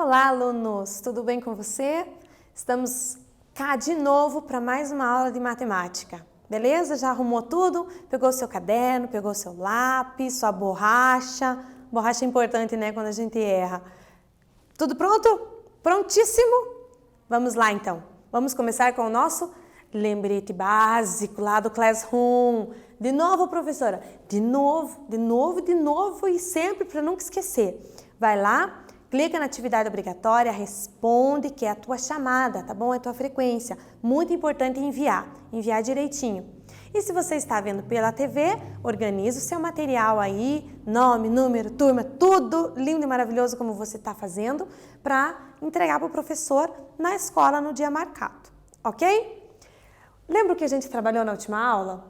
Olá, alunos! Tudo bem com você? Estamos cá de novo para mais uma aula de matemática. Beleza? Já arrumou tudo? Pegou seu caderno, pegou seu lápis, sua borracha. Borracha é importante, né, quando a gente erra. Tudo pronto? Prontíssimo? Vamos lá, então. Vamos começar com o nosso lembrete básico lá do Classroom. De novo, professora. De novo e sempre para nunca esquecer. Vai lá, clica na atividade obrigatória, responde que é a tua chamada, tá bom? É a tua frequência. Muito importante enviar direitinho. E se você está vendo pela TV, organiza o seu material aí, nome, número, turma, tudo lindo e maravilhoso como você está fazendo para entregar para o professor na escola no dia marcado, ok? Lembra o que a gente trabalhou na última aula?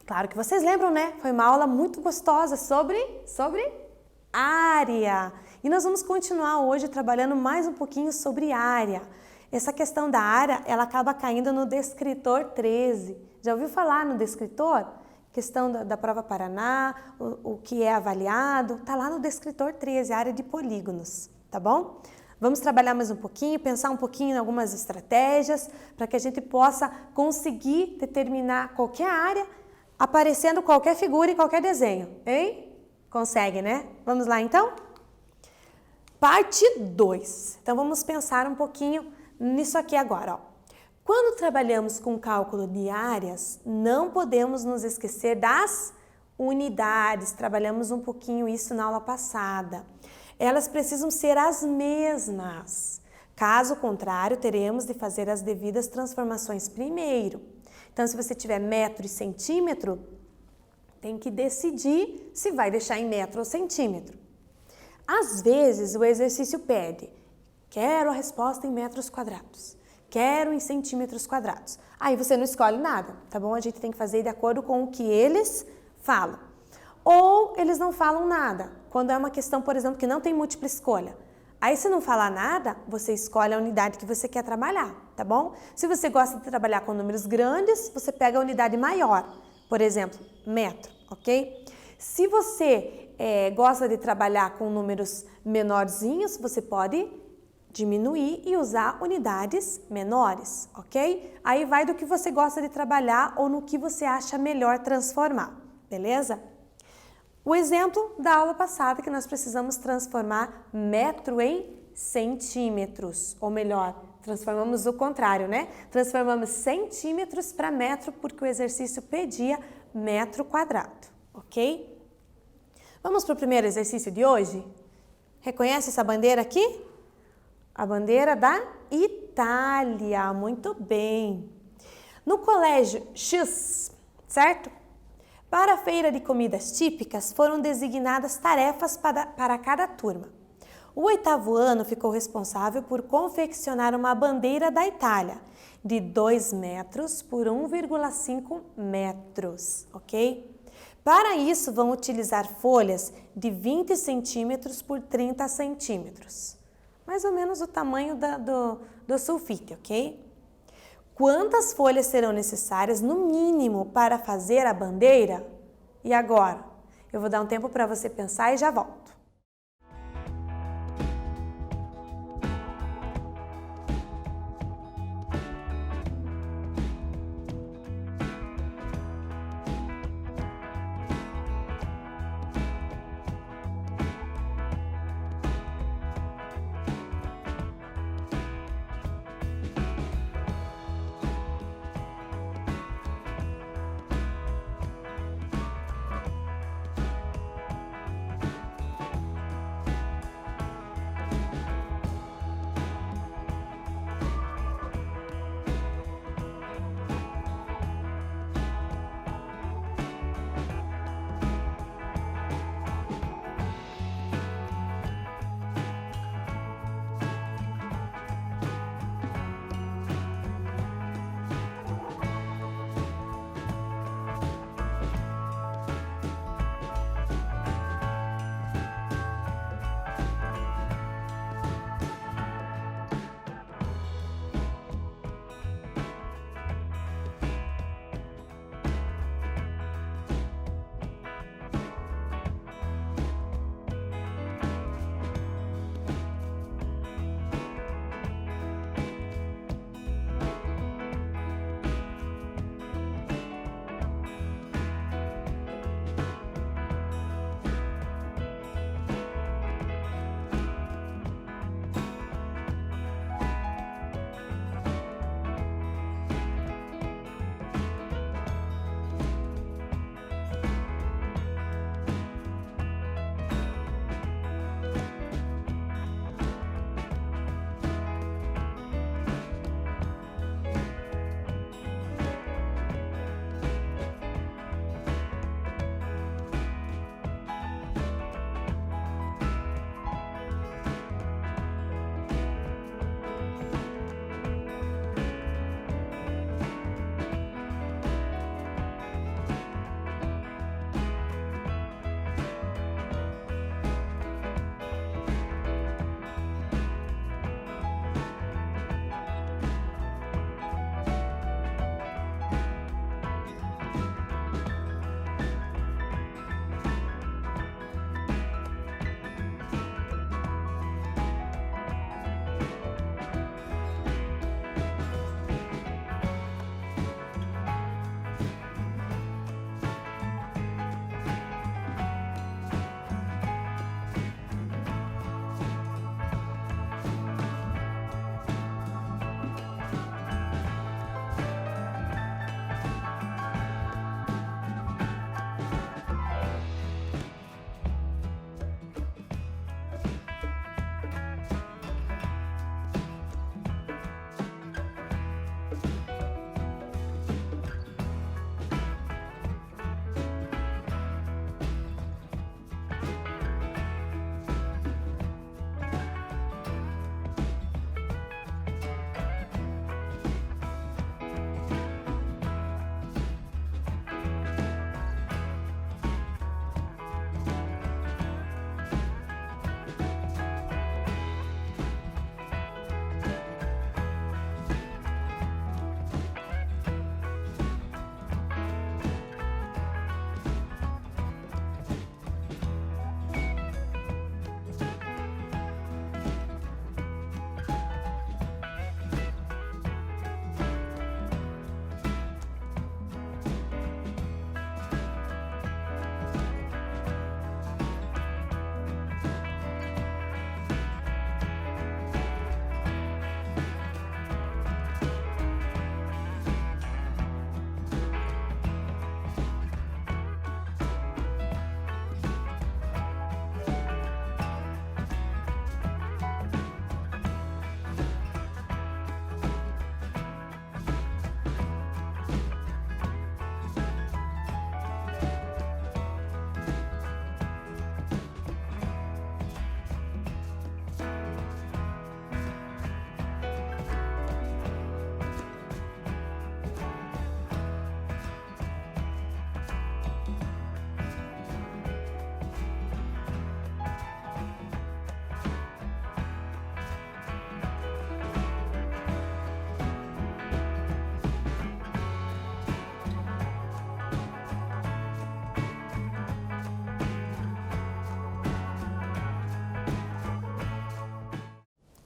Claro que vocês lembram, né? Foi uma aula muito gostosa sobre área. E nós vamos continuar hoje trabalhando mais um pouquinho sobre área. Essa questão da área, ela acaba caindo no descritor 13. Já ouviu falar no descritor? Questão da prova Paraná, o que é avaliado, tá lá no descritor 13, a área de polígonos, tá bom? Vamos trabalhar mais um pouquinho, pensar um pouquinho em algumas estratégias para que a gente possa conseguir determinar qualquer área, aparecendo qualquer figura e qualquer desenho, hein? Consegue, né? Vamos lá, então? Parte 2. Então, vamos pensar um pouquinho nisso aqui agora, ó. Quando trabalhamos com cálculo de áreas, não podemos nos esquecer das unidades. Trabalhamos um pouquinho isso na aula passada. Elas precisam ser as mesmas. Caso contrário, teremos de fazer as devidas transformações primeiro. Então, se você tiver metro e centímetro, tem que decidir se vai deixar em metro ou centímetro. Às vezes, o exercício pede, quero a resposta em metros quadrados, quero em centímetros quadrados. Aí você não escolhe nada, tá bom? A gente tem que fazer de acordo com o que eles falam. Ou eles não falam nada, quando é uma questão, por exemplo, que não tem múltipla escolha. Aí, se não falar nada, você escolhe a unidade que você quer trabalhar, tá bom? Se você gosta de trabalhar com números grandes, você pega a unidade maior, por exemplo, metro, ok? Se você gosta de trabalhar com números menorzinhos, você pode diminuir e usar unidades menores, ok? Aí vai do que você gosta de trabalhar ou no que você acha melhor transformar, beleza? O exemplo da aula passada que nós precisamos transformar metro em centímetros, ou melhor, transformamos o contrário, né? Transformamos centímetros para metro porque o exercício pedia metro quadrado, ok? Vamos para o primeiro exercício de hoje? Reconhece essa bandeira aqui? A bandeira da Itália, muito bem. No colégio X, certo? Para a feira de comidas típicas foram designadas tarefas para cada turma. O 8º ano ficou responsável por confeccionar uma bandeira da Itália de 2 metros por 1,5 metros, ok? Para isso, vão utilizar folhas de 20 centímetros por 30 centímetros. Mais ou menos o tamanho do sulfite, ok? Quantas folhas serão necessárias, no mínimo, para fazer a bandeira? E agora? Eu vou dar um tempo para você pensar e já volto.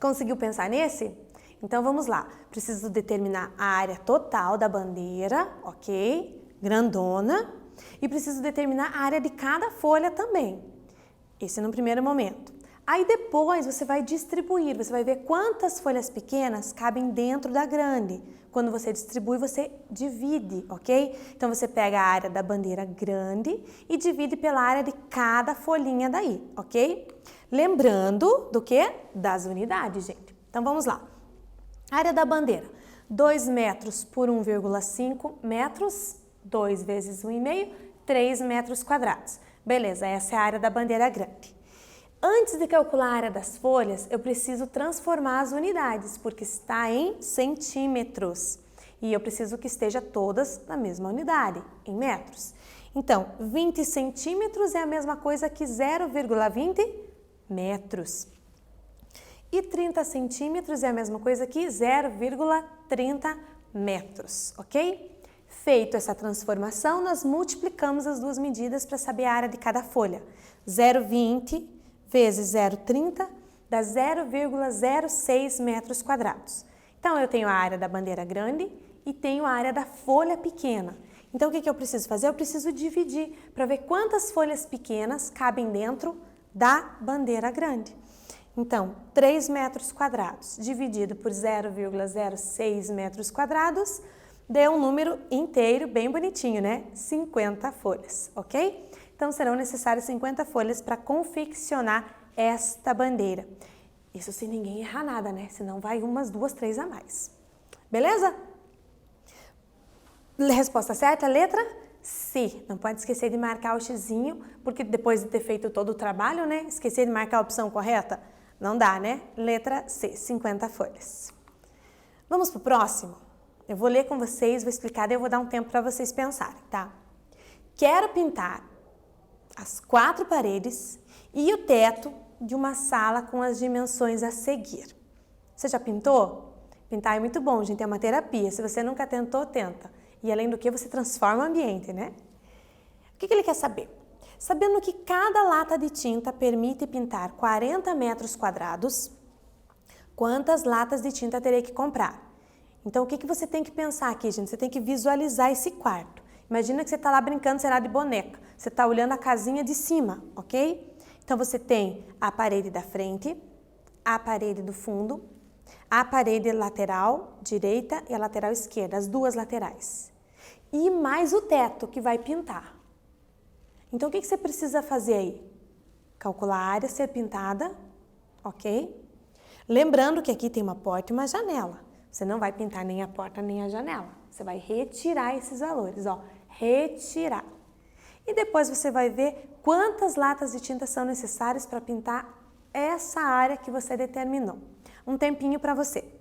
Conseguiu pensar nesse? Então vamos lá. Preciso determinar a área total da bandeira, ok? Grandona. E preciso determinar a área de cada folha também. Esse no primeiro momento. Aí depois você vai distribuir, você vai ver quantas folhas pequenas cabem dentro da grande. Quando você distribui, você divide, ok? Então você pega a área da bandeira grande e divide pela área de cada folhinha daí, ok? Lembrando do quê? Das unidades, gente. Então vamos lá. Área da bandeira, 2 metros por 1,5 metros, 2 vezes 1,5, 3 metros quadrados. Beleza, essa é a área da bandeira grande. Antes de calcular a área das folhas, eu preciso transformar as unidades, porque está em centímetros. E eu preciso que esteja todas na mesma unidade, em metros. Então, 20 centímetros é a mesma coisa que 0,20 metros. E 30 centímetros é a mesma coisa que 0,30 metros, ok? Feito essa transformação, nós multiplicamos as duas medidas para saber a área de cada folha. 0,20 vezes 0,30 dá 0,06 metros quadrados. Então, eu tenho a área da bandeira grande e tenho a área da folha pequena. Então, o que eu preciso fazer? Eu preciso dividir para ver quantas folhas pequenas cabem dentro da bandeira grande. Então, 3 metros quadrados dividido por 0,06 metros quadrados deu um número inteiro, bem bonitinho, né? 50 folhas, ok? Então, serão necessárias 50 folhas para confeccionar esta bandeira. Isso se ninguém errar nada, né? Senão vai umas 2, 3 a mais. Beleza? Resposta certa, letra C. Não pode esquecer de marcar o xizinho, porque depois de ter feito todo o trabalho, né? Esquecer de marcar a opção correta? Não dá, né? Letra C, 50 folhas. Vamos para o próximo? Eu vou ler com vocês, vou explicar, daí eu vou dar um tempo para vocês pensarem, tá? Quero pintar as 4 paredes e o teto de uma sala com as dimensões a seguir. Você já pintou? Pintar é muito bom, gente, é uma terapia. Se você nunca tentou, tenta. E além do que, você transforma o ambiente, né? O que ele quer saber? Sabendo que cada lata de tinta permite pintar 40 metros quadrados, quantas latas de tinta terei que comprar? Então, o que você tem que pensar aqui, gente? Você tem que visualizar esse quarto. Imagina que você está lá brincando, será de boneca. Você está olhando a casinha de cima, ok? Então, você tem a parede da frente, a parede do fundo, a parede lateral direita e a lateral esquerda, as duas laterais. E mais o teto que vai pintar. Então, o que você precisa fazer aí? Calcular a área a ser pintada, ok? Lembrando que aqui tem uma porta e uma janela. Você não vai pintar nem a porta nem a janela. Você vai retirar esses valores, ó. Retirar. E depois você vai ver quantas latas de tinta são necessárias para pintar essa área que você determinou. Um tempinho para você.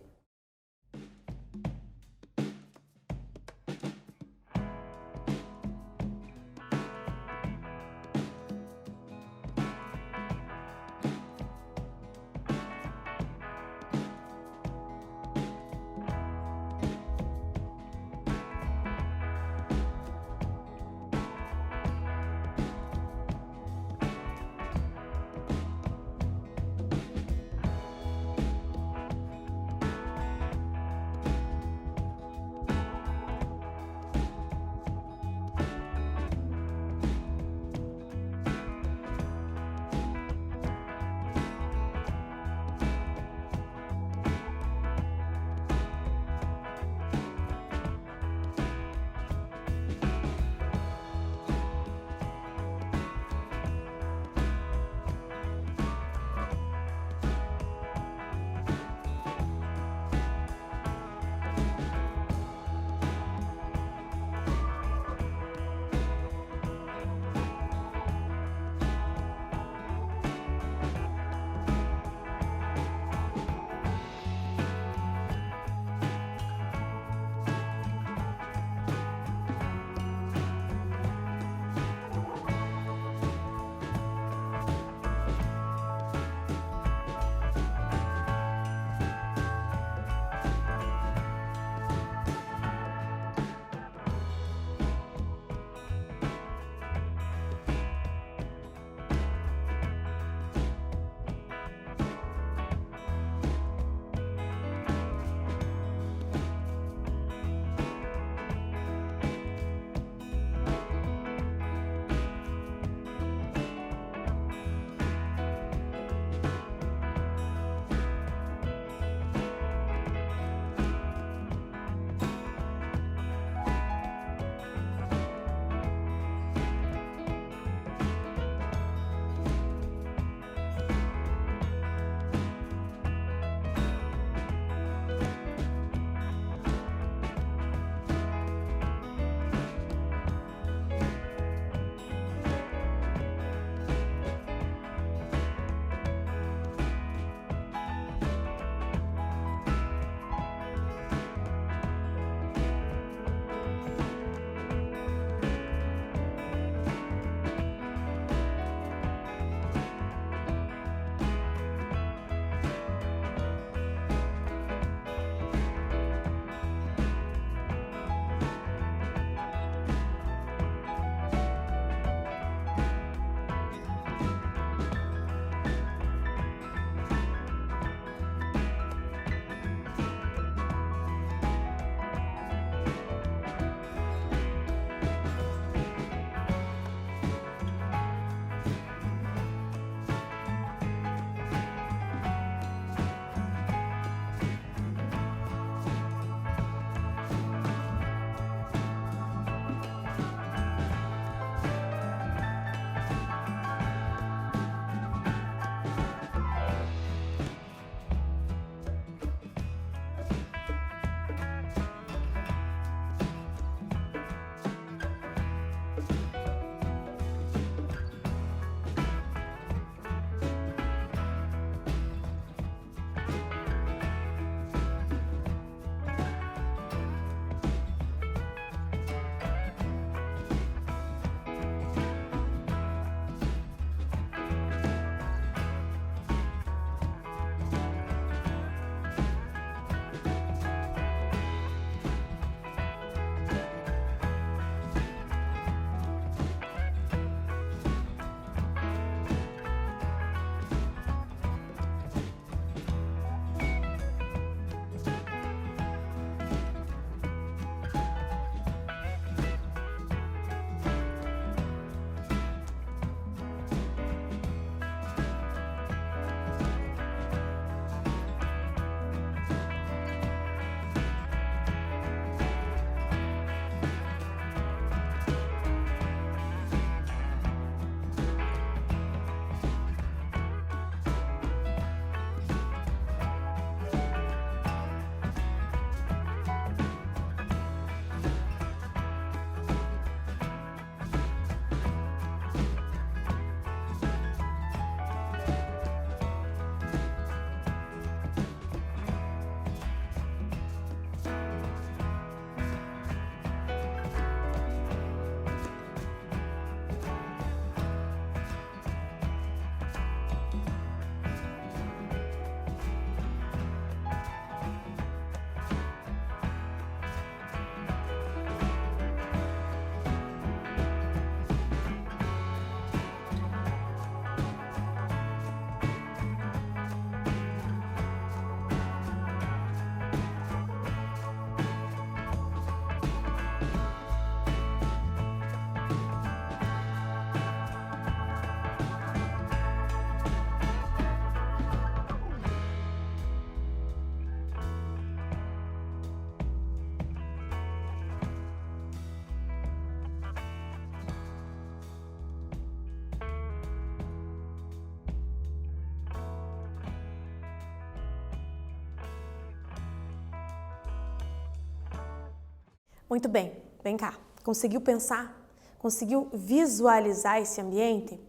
Muito bem, vem cá. Conseguiu pensar? Conseguiu visualizar esse ambiente?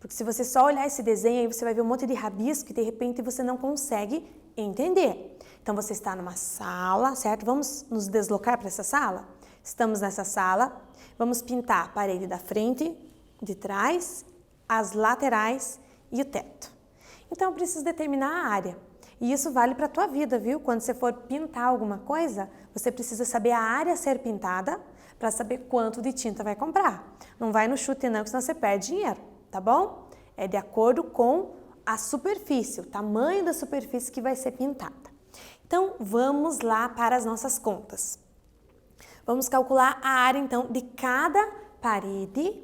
Porque se você só olhar esse desenho, aí você vai ver um monte de rabisco e de repente você não consegue entender. Então você está numa sala, certo? Vamos nos deslocar para essa sala? Estamos nessa sala, vamos pintar a parede da frente, de trás, as laterais e o teto. Então eu preciso determinar a área. E isso vale para a tua vida, viu? Quando você for pintar alguma coisa, você precisa saber a área a ser pintada para saber quanto de tinta vai comprar. Não vai no chute não, senão você perde dinheiro, tá bom? É de acordo com a superfície, o tamanho da superfície que vai ser pintada. Então, vamos lá para as nossas contas. Vamos calcular a área, então, de cada parede.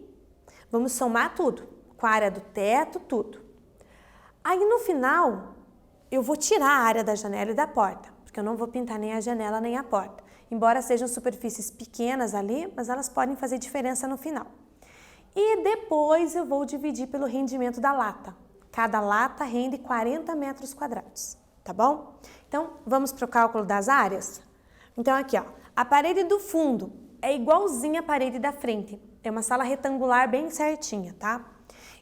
Vamos somar tudo, com a área do teto, tudo. Aí, no final, eu vou tirar a área da janela e da porta, porque eu não vou pintar nem a janela nem a porta. Embora sejam superfícies pequenas ali, mas elas podem fazer diferença no final. E depois eu vou dividir pelo rendimento da lata. Cada lata rende 40 metros quadrados, tá bom? Então, vamos para o cálculo das áreas? Então, aqui, ó, a parede do fundo é igualzinha à parede da frente. É uma sala retangular bem certinha, tá?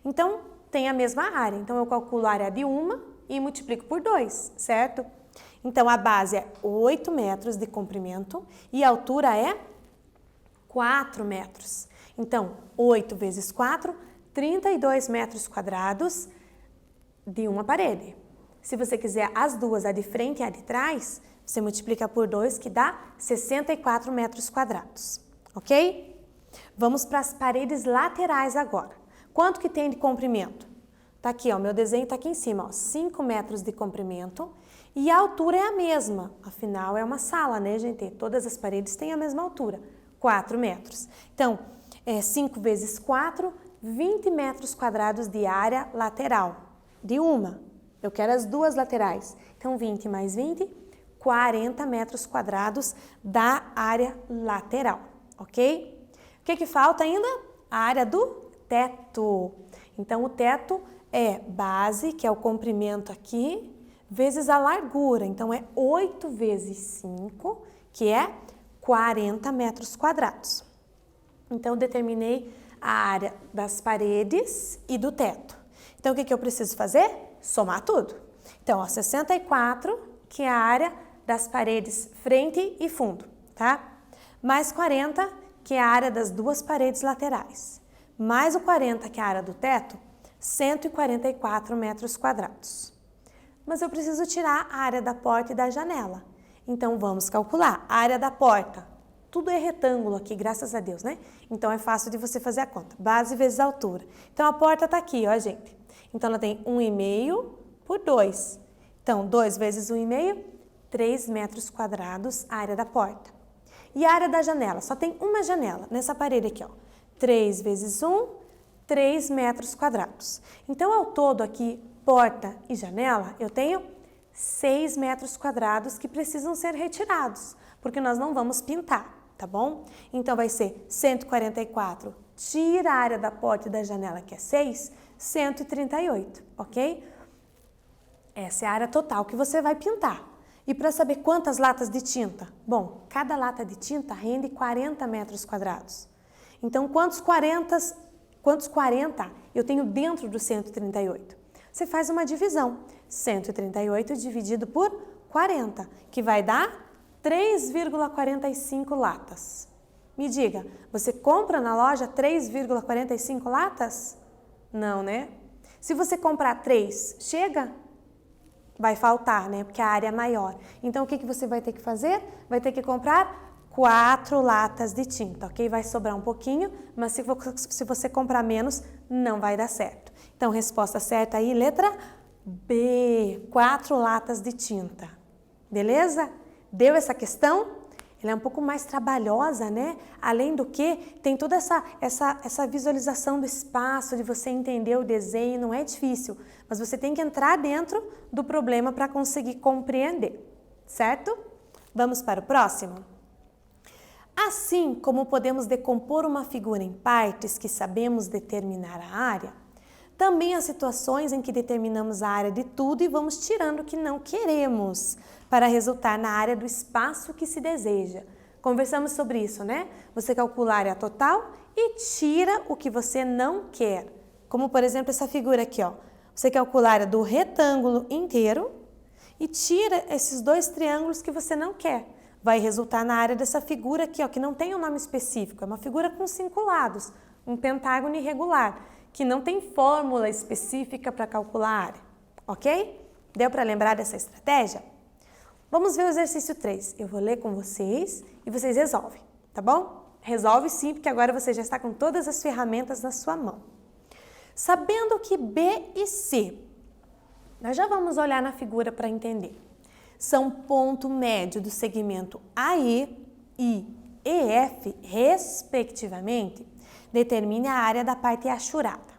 Então, tem a mesma área. Então, eu calculo a área de uma e multiplico por 2, certo? Então, a base é 8 metros de comprimento e a altura é 4 metros. Então, 8 vezes 4, 32 metros quadrados de uma parede. Se você quiser as duas, a de frente e a de trás, você multiplica por 2, que dá 64 metros quadrados, ok? Vamos para as paredes laterais agora. Quanto que tem de comprimento? Tá aqui, ó, meu desenho tá aqui em cima, ó, 5 metros de comprimento e a altura é a mesma. Afinal, é uma sala, né, gente? Todas as paredes têm a mesma altura, 4 metros. Então, 5 vezes 4, 20 metros quadrados de área lateral. De uma. Eu quero as duas laterais. Então, 20 mais 20, 40 metros quadrados da área lateral, ok? O que falta ainda? A área do teto. Então, o teto é base, que é o comprimento aqui, vezes a largura. Então, é 8 vezes 5, que é 40 metros quadrados. Então, eu determinei a área das paredes e do teto. Então, o que eu preciso fazer? Somar tudo. Então, ó, 64, que é a área das paredes frente e fundo, tá? Mais 40, que é a área das duas paredes laterais. Mais o 40, que é a área do teto, 144 metros quadrados. Mas eu preciso tirar a área da porta e da janela. Então, vamos calcular. A área da porta, tudo é retângulo aqui, graças a Deus, né? Então, é fácil de você fazer a conta. Base vezes altura. Então, a porta tá aqui, ó, gente. Então, ela tem 1,5 por 2. Então, 2 vezes 1,5, 3 metros quadrados a área da porta. E a área da janela? Só tem uma janela nessa parede aqui, ó. 3 vezes 1, 3 metros quadrados. Então, ao todo aqui, porta e janela, eu tenho 6 metros quadrados que precisam ser retirados, porque nós não vamos pintar, tá bom? Então, vai ser 144, tira a área da porta e da janela, que é 6, 138, ok? Essa é a área total que você vai pintar. E para saber quantas latas de tinta? Bom, cada lata de tinta rende 40 metros quadrados. Então, quantos 40 eu tenho dentro do 138? Você faz uma divisão. 138 dividido por 40, que vai dar 3,45 latas. Me diga, você compra na loja 3,45 latas? Não, né? Se você comprar 3, chega? Vai faltar, né? Porque a área é maior. Então, o que você vai ter que fazer? Vai ter que comprar 4 latas de tinta, ok? Vai sobrar um pouquinho, mas se você comprar menos, não vai dar certo. Então, resposta certa aí, letra B, 4 latas de tinta. Beleza? Deu essa questão? Ela é um pouco mais trabalhosa, né? Além do que, tem toda essa visualização do espaço, de você entender o desenho, não é difícil, mas você tem que entrar dentro do problema para conseguir compreender, certo? Vamos para o próximo? Assim como podemos decompor uma figura em partes que sabemos determinar a área, também há situações em que determinamos a área de tudo e vamos tirando o que não queremos para resultar na área do espaço que se deseja. Conversamos sobre isso, né? Você calcula a área total e tira o que você não quer. Como, por exemplo, essa figura aqui, ó. Você calcula a área do retângulo inteiro e tira esses 2 triângulos que você não quer. Vai resultar na área dessa figura aqui, ó, que não tem um nome específico. É uma figura com 5 lados, um pentágono irregular, que não tem fórmula específica para calcular a área, ok? Deu para lembrar dessa estratégia? Vamos ver o exercício 3. Eu vou ler com vocês e vocês resolvem, tá bom? Resolve sim, porque agora você já está com todas as ferramentas na sua mão. Sabendo que B e C, nós já vamos olhar na figura para entender, são ponto médio do segmento AE e EF, respectivamente, determine a área da parte achurada.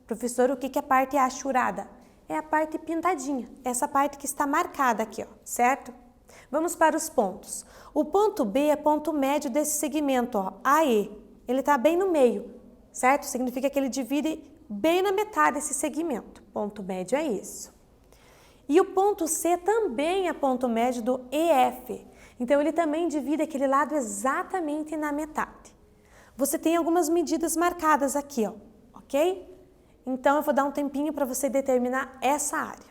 Professor, o que é a parte achurada? É a parte pintadinha, essa parte que está marcada aqui, ó, certo? Vamos para os pontos. O ponto B é ponto médio desse segmento, ó, AE. Ele está bem no meio, certo? Significa que ele divide bem na metade esse segmento. Ponto médio é isso. E o ponto C também é ponto médio do EF. Então, ele também divide aquele lado exatamente na metade. Você tem algumas medidas marcadas aqui, ó, ok? Então, eu vou dar um tempinho para você determinar essa área.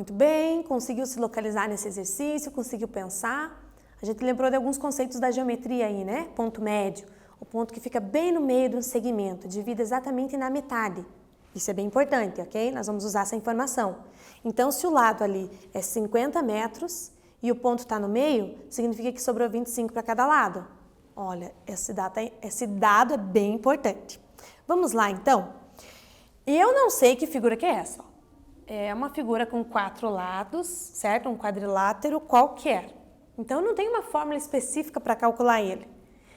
Muito bem, conseguiu se localizar nesse exercício, conseguiu pensar. A gente lembrou de alguns conceitos da geometria aí, né? Ponto médio, o ponto que fica bem no meio de um segmento, divide exatamente na metade. Isso é bem importante, ok? Nós vamos usar essa informação. Então, se o lado ali é 50 metros e o ponto está no meio, significa que sobrou 25 para cada lado. Olha, esse dado é bem importante. Vamos lá, então. Eu não sei que figura que é essa. Ó. É uma figura com 4 lados, certo? Um quadrilátero qualquer. Então, eu não tenho uma fórmula específica para calcular ele.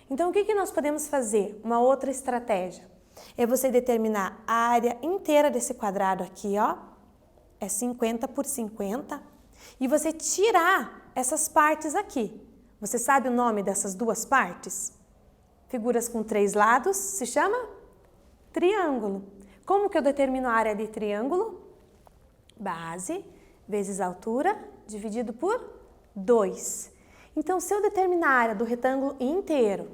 Então, o que nós podemos fazer? Uma outra estratégia. É você determinar a área inteira desse quadrado aqui, ó. É 50 por 50. E você tirar essas partes aqui. Você sabe o nome dessas duas partes? Figuras com 3 lados se chama triângulo. Como que eu determino a área de triângulo? Base vezes altura dividido por 2. Então, se eu determinar a área do retângulo inteiro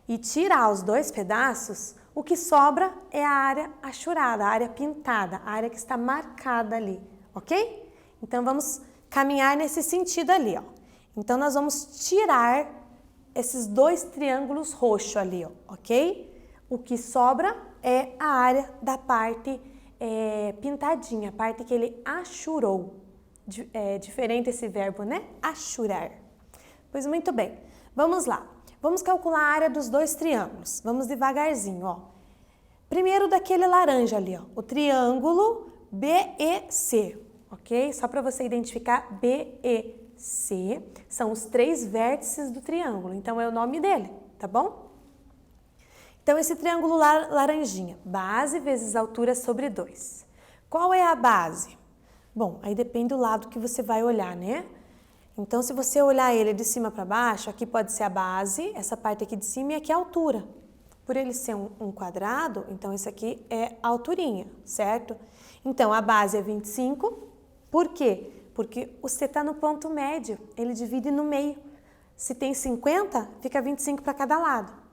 e tirar os 2 pedaços, o que sobra é a área achurada, a área pintada, a área que está marcada ali, ok? Então, vamos caminhar nesse sentido ali, ó. Então, nós vamos tirar esses 2 triângulos roxos ali, ó, ok? O que sobra é a área da parte pintadinha, a parte que ele achurou. É diferente esse verbo, né? Achurar. Pois muito bem, vamos lá. Vamos calcular a área dos 2 triângulos. Vamos devagarzinho, ó. Primeiro daquele laranja ali, ó, o triângulo BEC, ok? Só para você identificar, BEC são os 3 vértices do triângulo, então é o nome dele, tá bom? Então, esse triângulo laranjinha, base vezes altura sobre 2. Qual é a base? Bom, aí depende do lado que você vai olhar, né? Então, se você olhar ele de cima para baixo, aqui pode ser a base, essa parte aqui de cima e aqui a altura. Por ele ser um quadrado, então esse aqui é a alturinha, certo? Então, a base é 25. Por quê? Porque você está no ponto médio, ele divide no meio. Se tem 50, fica 25 para cada lado.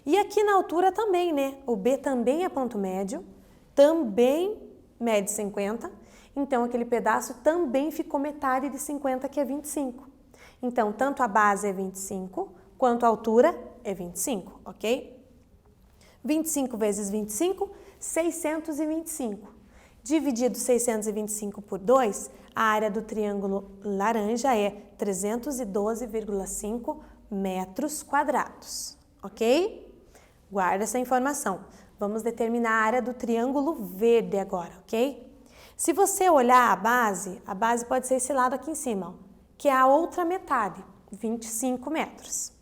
E aqui na altura também, né? O B também é ponto médio, também mede 50. Então, aquele pedaço também ficou metade de 50, que é 25. Então, tanto a base é 25, quanto a altura é 25, ok? 25 vezes 25, 625. Dividido 625 por 2, a área do triângulo laranja é 312,5 metros quadrados, ok? Guarda essa informação. Vamos determinar a área do triângulo verde agora, ok? Se você olhar a base pode ser esse lado aqui em cima, ó, que é a outra metade, 25 metros.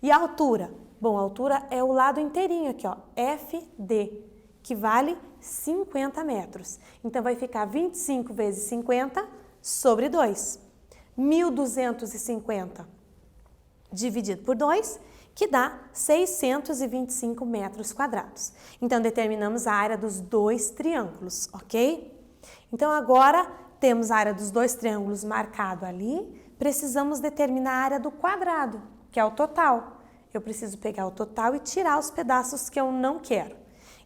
E a altura? Bom, a altura é o lado inteirinho aqui, ó, FD, que vale 50 metros. Então, vai ficar 25 vezes 50 sobre 2. 1.250 dividido por 2, que dá 625 metros quadrados. Então, determinamos a área dos 2 triângulos, ok? Então, agora temos a área dos 2 triângulos marcado ali, precisamos determinar a área do quadrado, que é o total. Eu preciso pegar o total e tirar os pedaços que eu não quero.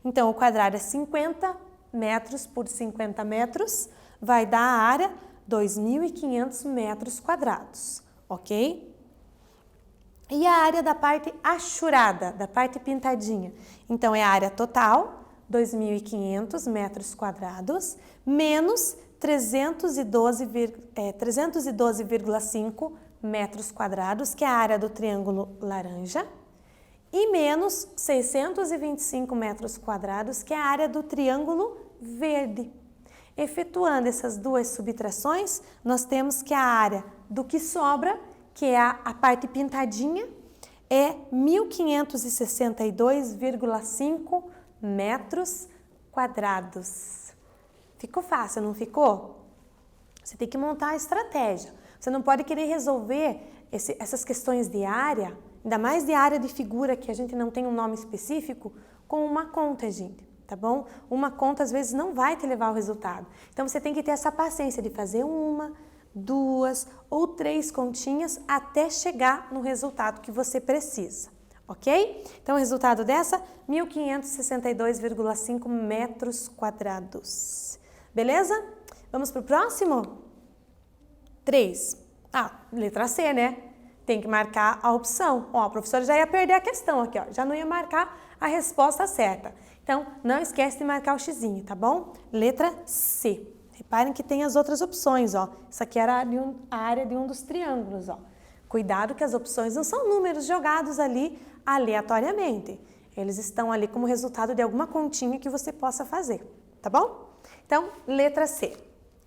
Então, o quadrado é 50 metros por 50 metros, vai dar a área 2.500 metros quadrados, ok? E a área da parte achurada, da parte pintadinha? Então, é a área total, 2.500 metros quadrados, menos 312,5 metros quadrados, que é a área do triângulo laranja, e menos 625 metros quadrados, que é a área do triângulo verde. Efetuando essas duas subtrações, nós temos que a área do que sobra, que é a parte pintadinha, é 1.562,5 metros quadrados. Ficou fácil, não ficou? Você tem que montar a estratégia. Você não pode querer resolver essas questões de área, ainda mais de área de figura, que a gente não tem um nome específico, com uma conta, gente, tá bom? Uma conta, às vezes, não vai te levar ao resultado. Então, você tem que ter essa paciência de fazer 1, 2 ou 3 continhas até chegar no resultado que você precisa, ok? Então, o resultado dessa, 1.562,5 metros quadrados. Beleza? Vamos para o próximo? 3. Letra C, né? Tem que marcar a opção. Ó, a professora já ia perder a questão aqui, ó. Já não ia marcar a resposta certa. Então, não esquece de marcar o xizinho, tá bom? Letra C. Reparem que tem as outras opções, ó. Isso aqui era a área de um dos triângulos, ó. Cuidado que as opções não são números jogados ali aleatoriamente. Eles estão ali como resultado de alguma continha que você possa fazer, tá bom? Então, letra C.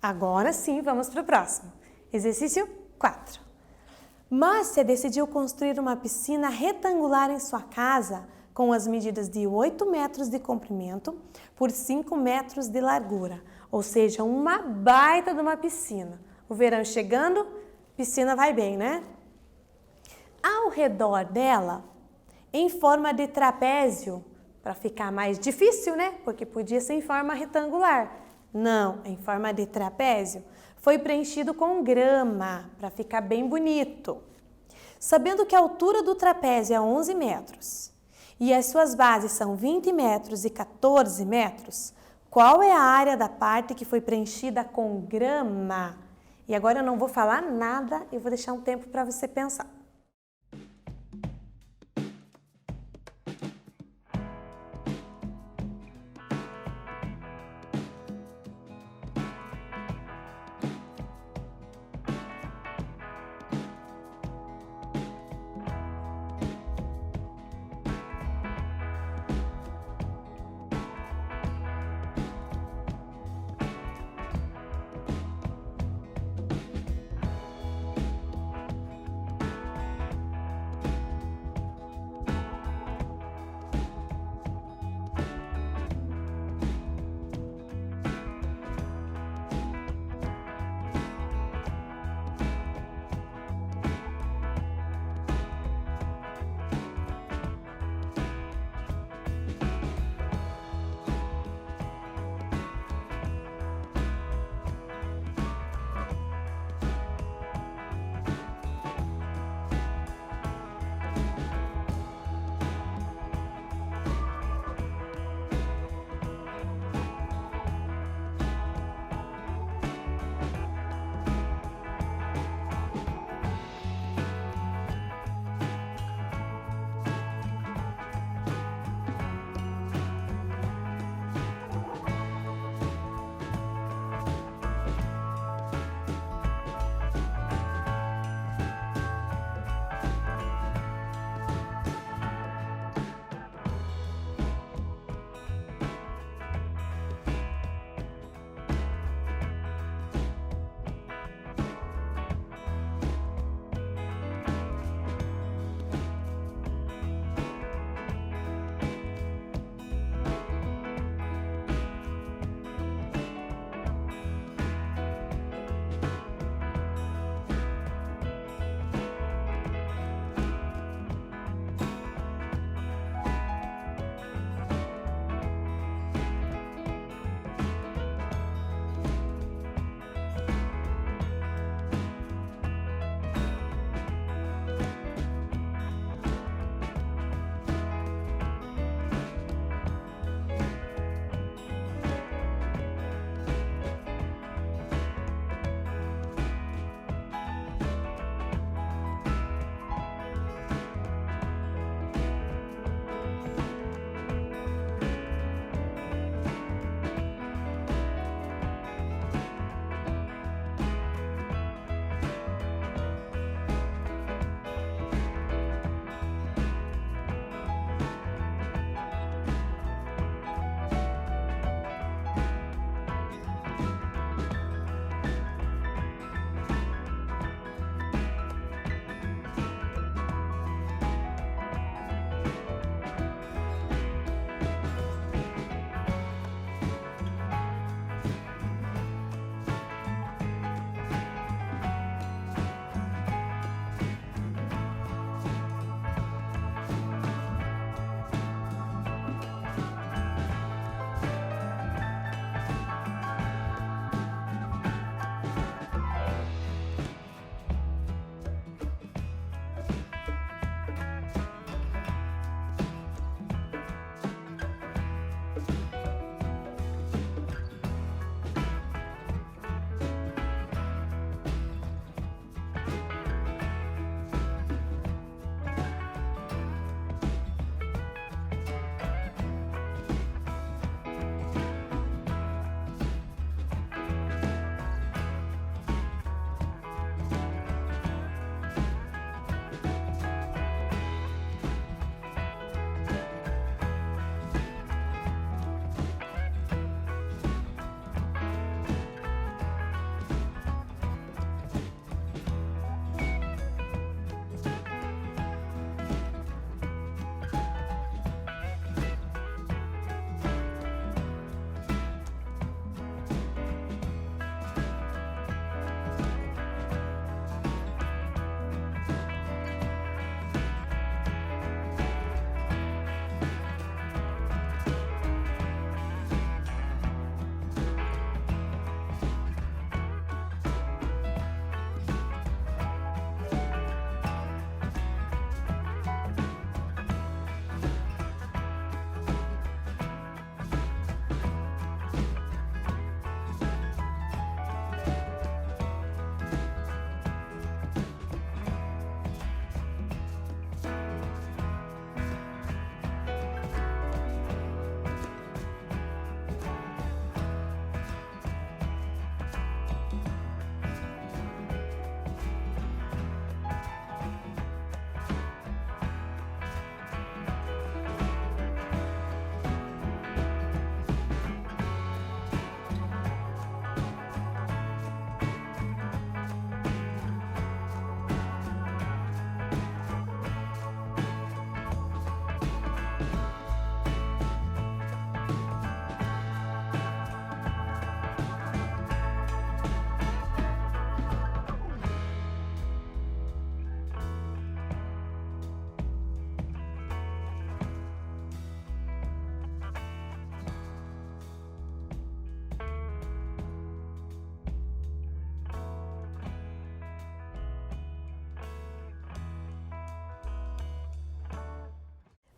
Agora sim, vamos para o próximo. Exercício 4. Márcia decidiu construir uma piscina retangular em sua casa com as medidas de 8 metros de comprimento por 5 metros de largura, ou seja, uma baita de uma piscina. O verão chegando, piscina vai bem, né? Ao redor dela, em forma de trapézio, para ficar mais difícil, né? Porque podia ser em forma retangular. Não, em forma de trapézio. Foi preenchido com grama, para ficar bem bonito. Sabendo que a altura do trapézio é 11 metros e as suas bases são 20 metros e 14 metros, qual é a área da parte que foi preenchida com grama? E agora eu não vou falar nada, eu vou deixar um tempo para você pensar.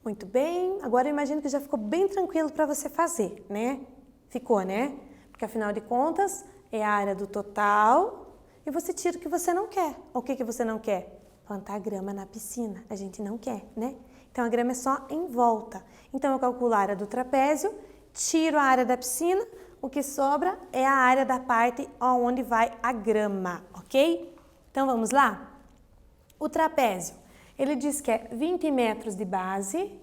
Muito bem, agora eu imagino que já ficou bem tranquilo para você fazer, né? Ficou, né? Porque afinal de contas é a área do total e você tira o que você não quer. O que você não quer? Plantar grama na piscina, a gente não quer, né? Então a grama é só em volta. Então eu calculo a área do trapézio, tiro a área da piscina, o que sobra é a área da parte onde vai a grama, ok? Então vamos lá? O trapézio, ele diz que é 20 metros de base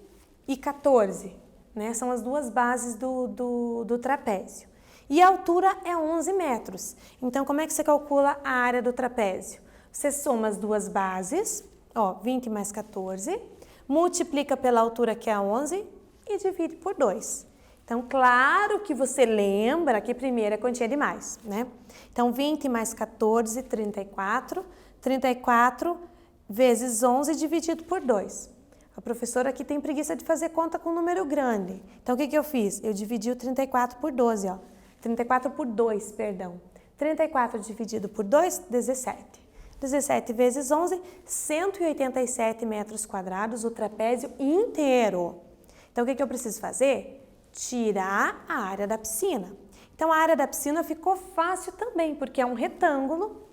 e 14, né? São as duas bases do trapézio. E a altura é 11 metros. Então como é que você calcula a área do trapézio? Você soma as duas bases, ó, 20 mais 14, multiplica pela altura que é 11 e divide por 2. Então, claro que você lembra que primeiro é quantia de mais, né? Então, 20 mais 14, 34. 34 vezes 11 dividido por 2. A professora aqui tem preguiça de fazer conta com um número grande. Então, o que eu fiz? Eu dividi o 34 por 12, ó. 34 por 2, perdão. 34 dividido por 2, 17. 17 vezes 11, 187 metros quadrados, o trapézio inteiro. Então, o que eu preciso fazer? Tirar a área da piscina. Então, a área da piscina ficou fácil também, porque é um retângulo,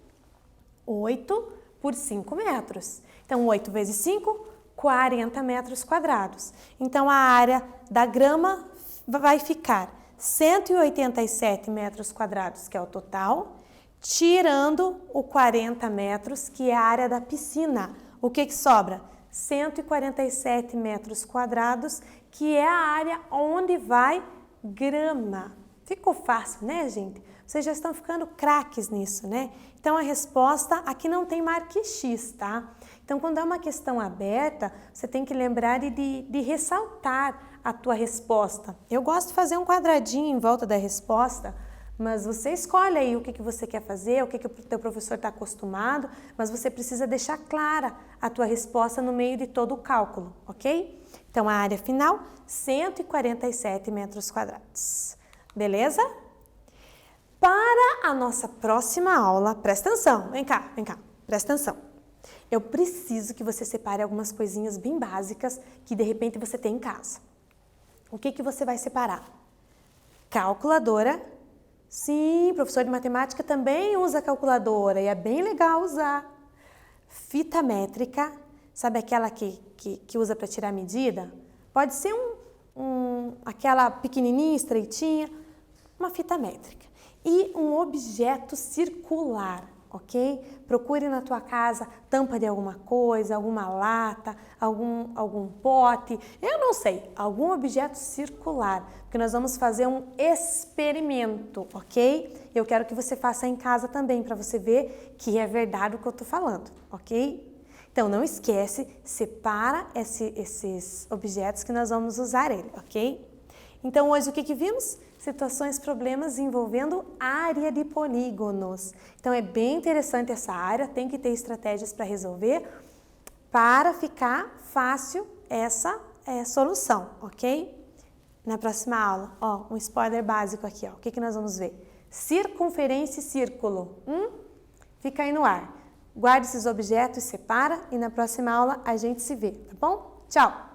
8 por 5 metros. Então, 8 vezes 5, 40 metros quadrados. Então, a área da grama vai ficar 187 metros quadrados, que é o total, tirando o 40 metros, que é a área da piscina. O que sobra? 147 metros quadrados, que é a área onde vai grama. Ficou fácil, né, gente? Vocês já estão ficando craques nisso, né? Então, a resposta aqui não tem marca X, tá? Então, quando é uma questão aberta, você tem que lembrar de ressaltar a tua resposta. Eu gosto de fazer um quadradinho em volta da resposta, mas você escolhe aí o que você quer fazer, o que o teu professor está acostumado, mas você precisa deixar clara a tua resposta no meio de todo o cálculo, ok? Então, a área final, 147 metros quadrados. Beleza? Para a nossa próxima aula, presta atenção, vem cá, presta atenção. Eu preciso que você separe algumas coisinhas bem básicas que de repente você tem em casa. O que você vai separar? Calculadora. Sim, professor de matemática também usa calculadora e é bem legal usar. Fita métrica, sabe aquela que usa para tirar medida? Pode ser aquela pequenininha, estreitinha, uma fita métrica. E um objeto circular, ok? Procure na tua casa tampa de alguma coisa, alguma lata, algum pote, eu não sei, algum objeto circular, porque nós vamos fazer um experimento, ok? Eu quero que você faça em casa também, para você ver que é verdade o que eu estou falando, ok? Então, não esquece, separa esses objetos que nós vamos usar ele, ok? Então, hoje o que vimos? Situações, problemas envolvendo área de polígonos. Então, é bem interessante essa área, tem que ter estratégias para resolver, para ficar fácil essa solução, ok? Na próxima aula, ó, um spoiler básico aqui, ó. O que nós vamos ver? Circunferência e círculo. Fica aí no ar. Guarde esses objetos, separa e na próxima aula a gente se vê, tá bom? Tchau!